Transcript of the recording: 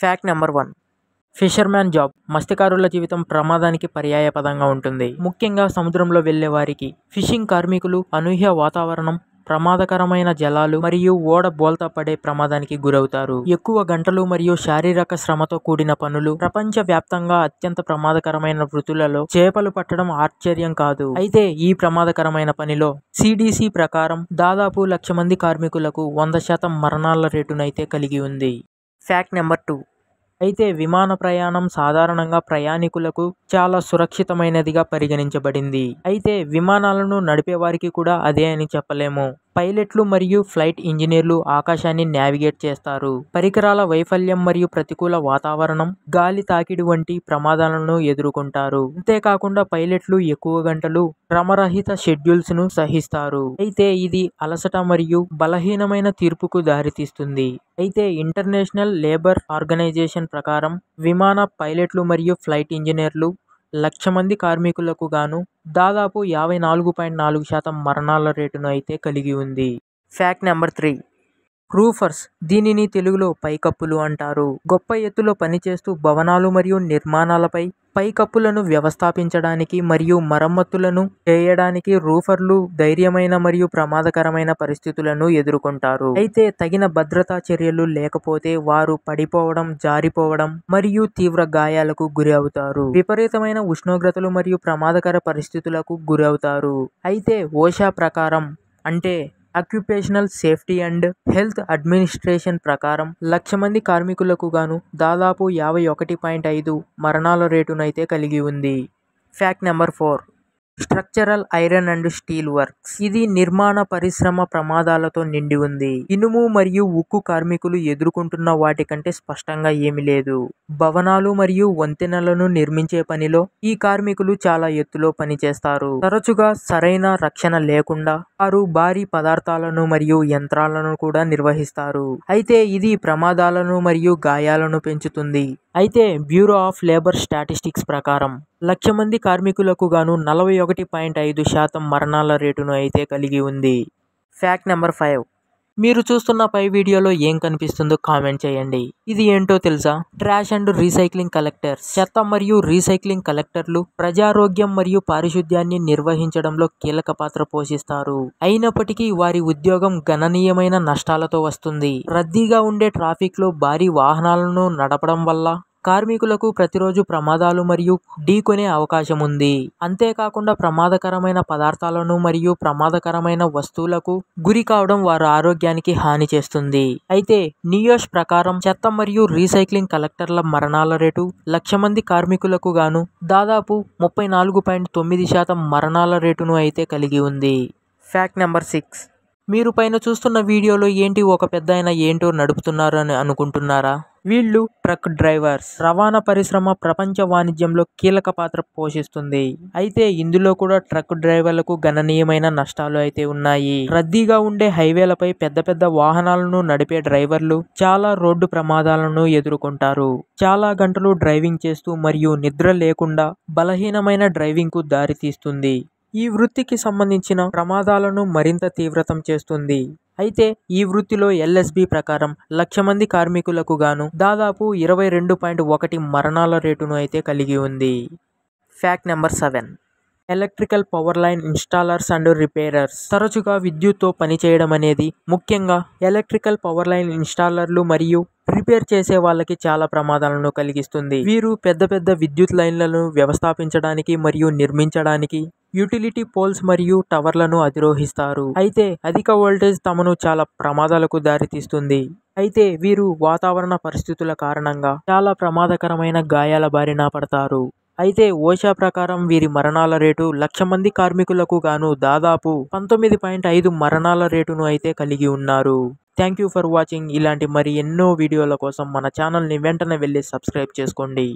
Fact number 1. Fisherman job మత్స్యకారుల జీవితం ప్రమాదానికి పర్యాయపదంగా ఉంటుంది. ముఖ్యంగా సముద్రంలో వెళ్లే వారికి. ఫిషింగ్ కార్మికులు అనూహ్య వాతావరణం, ప్రమాదకరమైన జలాలు మరియు ఓడ బోల్తా పడే ప్రమాదానికి గురవుతారు. ఎక్కువ గంటలు మరియు శారీరక శ్రమతో కూడిన పనులు. ప్రపంచవ్యాప్తంగా అత్యంత ప్రమాదకరమైన వృత్తులలో చేపలు పట్టడం ఆశ్చర్యం కాదు. అయితే ఈ ప్రమాదకరమైన పనిలో CDC ప్రకారం దాదాపు 1,00,000 మంది కార్మికులకు 100% మరణాల రేటునైతే కలిగి ఉంది. Fact number 2. అయితే విమాన ప్రయాణం సాధారణంగా ప్రయాణికులకు చాలా సురక్షితమైనదిగా పరిగణించబడింది. అయితే విమానాలను నడిపేవారికి కూడా అదే అని చెప్పలేము. పైలట్లు మరియు ఫ్లైట్ ఇంజనీర్లు ఆకాశాన్ని నావిగేట్ చేస్తారు. పరికరాల వైఫల్యం మరియు ప్రతికూల వాతావరణం, గాలి తాకిడి వంటి ప్రమాదాలను ఎదుర్కొంటారు. అంతేకాకుండా పైలట్లు ఎక్కువ గంటలు క్రమరహిత షెడ్యూల్స్ను సహిస్తారు. అయితే ఇది అలసట మరియు బలహీనమైన తీర్పుకు దారితీస్తుంది. అయితే ఇంటర్నేషనల్ లేబర్ ఆర్గనైజేషన్ ప్రకారం విమాన పైలట్లు మరియు ఫ్లైట్ ఇంజనీర్లు 1,00,000 మంది కార్మికులకు గాను దాదాపు 54.4% మరణాల రేటును అయితే కలిగి ఉంది. Fact number 3. రూఫర్స్, దీనిని తెలుగులో పైకప్పులు అంటారు. గొప్ప ఎత్తులో పనిచేస్తూ భవనాలు మరియు నిర్మాణాలపై పైకప్పులను వ్యవస్థాపించడానికి మరియు మరమ్మతులను చేయడానికి రూఫర్లు ధైర్యమైన మరియు ప్రమాదకరమైన పరిస్థితులను ఎదుర్కొంటారు. అయితే తగిన భద్రతా చర్యలు లేకపోతే వారు పడిపోవడం, జారిపోవడం మరియు తీవ్ర గాయాలకు గురి అవుతారు. విపరీతమైన ఉష్ణోగ్రతలు మరియు ప్రమాదకర పరిస్థితులకు గురవుతారు. అయితే ఓషా ప్రకారం అంటే occupational safety and health administration ప్రకారం 1,00,000 మంది కార్మికులకు గాను దాదాపు 51.5 మరణాల రేటునైతే కలిగి ఉంది. Fact number 4. Structural iron and steel works, ఇది నిర్మాణ పరిశ్రమ ప్రమాదాలతో నిండి ఉంది. ఇనుము మరియు ఉక్కు కార్మికులు ఎదుర్కొంటున్న వాటికంటే స్పష్టంగా ఏమీ లేదు. భవనాలు మరియు వంతెనలను నిర్మించే పనిలో ఈ కార్మికులు చాలా ఎత్తులో పనిచేస్తారు. తరచుగా సరైన రక్షణ లేకుండా వారు భారీ పదార్థాలను మరియు యంత్రాలను కూడా నిర్వహిస్తారు. అయితే ఇది ప్రమాదాలను మరియు గాయాలను పెంచుతుంది. అయితే బ్యూరో ఆఫ్ లేబర్ స్టాటిస్టిక్స్ ప్రకారం 1,00,000 మంది కార్మికులకు గాను 41.5% మరణాల రేటును అయితే కలిగి ఉంది. Fact number 5. మీరు చూస్తున్న పై వీడియోలో ఏం కనిపిస్తుందో కామెంట్ చేయండి. ఇది ఏంటో తెలుసా? Trash and recycling collectors. చెత్త మరియు రీసైక్లింగ్ కలెక్టర్లు ప్రజారోగ్యం మరియు పారిశుద్ధ్యాన్ని నిర్వహించడంలో కీలక పాత్ర పోషిస్తారు. అయినప్పటికీ వారి ఉద్యోగం గణనీయమైన నష్టాలతో వస్తుంది. రద్దీగా ఉండే ట్రాఫిక్లో భారీ వాహనాలను నడపడం వల్ల కార్మికులకు ప్రతిరోజు ప్రమాదాలు మరియు ఢీకొనే అవకాశం ఉంది. అంతేకాకుండా ప్రమాదకరమైన పదార్థాలను మరియు ప్రమాదకరమైన వస్తువులకు గురి కావడం వారి ఆరోగ్యానికి హాని చేస్తుంది. అయితే నియోష్ ప్రకారం చెత్త మరియు రీసైక్లింగ్ కలెక్టర్ల మరణాల రేటు 1,00,000 మంది కార్మికులకు గాను దాదాపు 34.9% మరణాల రేటును అయితే కలిగి ఉంది. Fact number 6. మీరు పైన చూస్తున్న వీడియోలో ఏంటి ఒక పెద్దాయన ఏంటో నడుపుతున్నారు అని అనుకుంటున్నారా? వీళ్ళు ట్రక్ డ్రైవర్స్. రవాణా పరిశ్రమ ప్రపంచ వాణిజ్యంలో కీలక పాత్ర పోషిస్తుంది. అయితే ఇందులో కూడా ట్రక్ డ్రైవర్లకు గణనీయమైన నష్టాలు అయితే ఉన్నాయి. రద్దీగా ఉండే హైవేలపై పెద్ద పెద్ద వాహనాలను నడిపే డ్రైవర్లు చాలా రోడ్డు ప్రమాదాలను ఎదుర్కొంటారు. చాలా గంటలు డ్రైవింగ్ చేస్తూ మరియు నిద్ర లేకుండా బలహీనమైన డ్రైవింగ్ కు దారి తీస్తుంది. ఈ వృత్తికి సంబంధించిన ప్రమాదాలను మరింత తీవ్రతం చేస్తుంది. అయితే ఈ వృత్తిలో LSB ప్రకారం 1,00,000 మంది కార్మికులకు గాను దాదాపు 22.1 మరణాల రేటును అయితే కలిగి ఉంది. Fact number 7. Electrical power line installers and repairers. తరచుగా విద్యుత్తో పనిచేయడం అనేది ముఖ్యంగా ఎలక్ట్రికల్ పవర్ లైన్ ఇన్స్టాలర్లు మరియు రిపేర్ చేసే వాళ్ళకి చాలా ప్రమాదాలను కలిగిస్తుంది. వీరు పెద్ద పెద్ద విద్యుత్ లైన్లను వ్యవస్థాపించడానికి మరియు నిర్మించడానికి యుటిలిటీ పోల్స్ మరియు టవర్లను అధిరోహిస్తారు. అయితే అధిక వోల్టేజ్ తమను చాలా ప్రమాదాలకు దారితీస్తుంది. అయితే వీరు వాతావరణ పరిస్థితుల కారణంగా చాలా ప్రమాదకరమైన గాయాల బారిన పడతారు. అయితే ఓషా ప్రకారం వీరి మరణాల రేటు 1,00,000 మంది కార్మికులకు గాను దాదాపు 19.5 మరణాల రేటును అయితే కలిగి ఉన్నారు. Thank you for watching. ఇలాంటి మరి ఎన్నో వీడియోల కోసం మన ఛానల్ని వెంటనే వెళ్ళి సబ్స్క్రైబ్ చేసుకోండి.